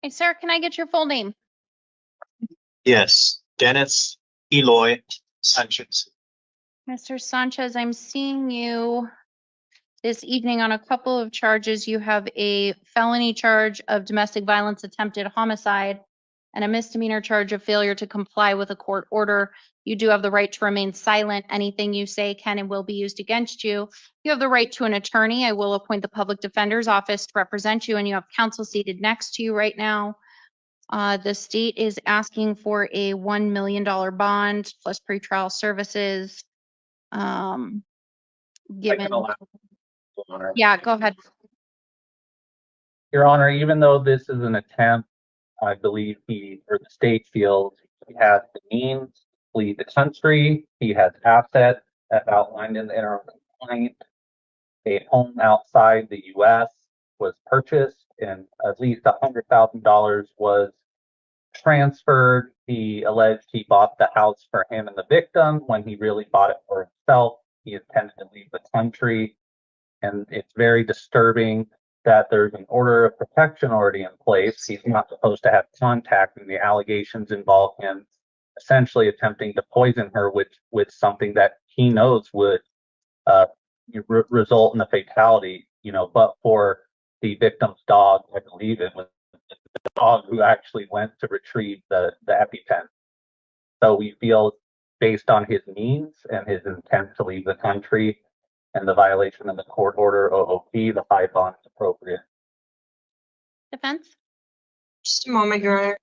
Hey, sir, can I get your full name? Yes, Dennis Eloy Sanchez. Mr. Sanchez, I'm seeing you this evening on a couple of charges. You have a felony charge of domestic violence, attempted homicide, and a misdemeanor charge of failure to comply with a court order. You do have the right to remain silent. Anything you say can and will be used against you. You have the right to an attorney. I will appoint the public defender's office to represent you, and you have counsel seated next to you right now. The state is asking for a $1 million bond plus pretrial services. Given, yeah, go ahead. Your Honor, even though this is an attempt, I believe the state feels he has the means to flee the country. He has assets as outlined in the interim complaint. A home outside the U.S. was purchased, and at least $100,000 was transferred. He alleged he bought the house for him and the victim when he really bought it for himself. He intended to leave the country, and it's very disturbing that there's an order of protection already in place. He's not supposed to have contact, and the allegations involve him essentially attempting to poison her with something that he knows would result in a fatality, but for the victim's dog. I believe it was the dog who actually went to retrieve the EpiPen. So we feel, based on his means and his intent to leave the country and the violation of the court order OOP, the high bond is appropriate. Defense? Just a moment, Your Honor.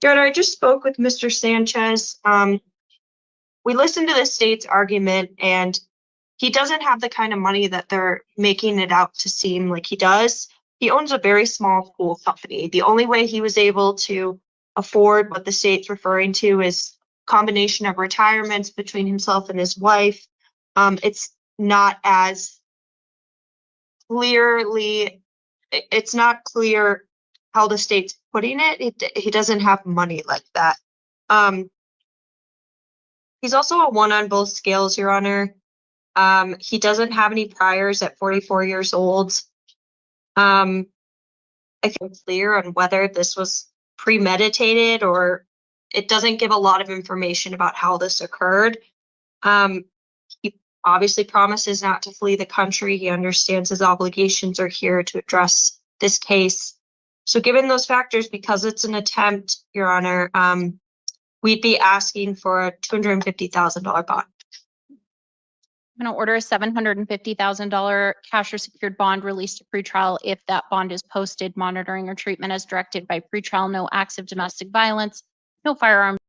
Your Honor, I just spoke with Mr. Sanchez. We listened to the state's argument, and he doesn't have the kind of money that they're making it out to seem like he does. He owns a very small pool company. The only way he was able to afford what the state's referring to is a combination of retirements between himself and his wife. It's not as clearly, it's not clear how the state's putting it. He doesn't have money like that. He's also a one on both scales, Your Honor. He doesn't have any priors at 44 years old. I think it's clear on whether this was premeditated, or it doesn't give a lot of information about how this occurred. He obviously promises not to flee the country. He understands his obligations are here to address this case. So given those factors, because it's an attempt, Your Honor, we'd be asking for a $250,000 bond. I'm going to order a $750,000 cash or secured bond released to pretrial if that bond is posted, monitoring or treatment as directed by pretrial, no acts of domestic violence, no firearms